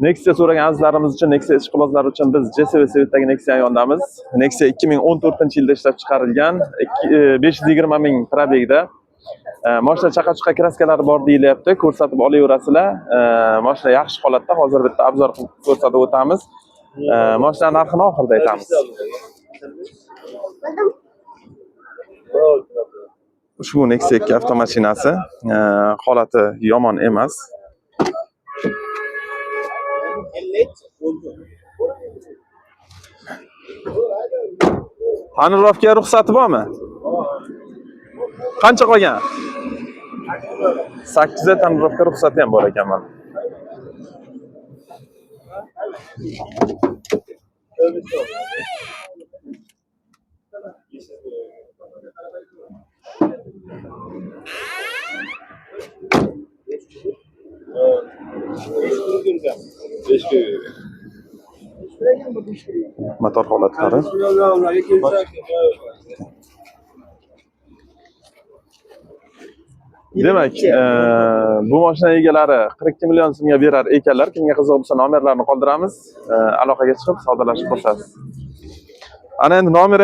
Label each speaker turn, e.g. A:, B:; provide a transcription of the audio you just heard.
A: Nexia so'ragan azizlarimiz uchun, Nexia ishqibozlari uchun biz JSV-dagi Nexia yondamiz. Nexia 2014-yilda ishlab chiqarilgan, 520 ming probegda. Mashina chaqa-chuqa kraskalari bor deyilyapti. Ko'rsatib olaverasizlar. Mashina yaxshi holatda. Hozir bitta obzor qilib ko'rsatib o'tamiz. Mashina narxini oxirida aytamiz. Ushbu Nexia 2 avtomashinasi holati yomon emas. Tonirovga ruxsati bormi? Qancha qolgan? 8 ta tonirovga ruxsati ham bor ekan mana. Motor holatlari. Demak, bu mashina egalari 42 million so'mga berar ekanlar. Kimga qiziq bo'lsa, nomerlarni qoldiramiz. Aloqaga chiqib savdolashib ko'rsatasiz. Ana endi nomer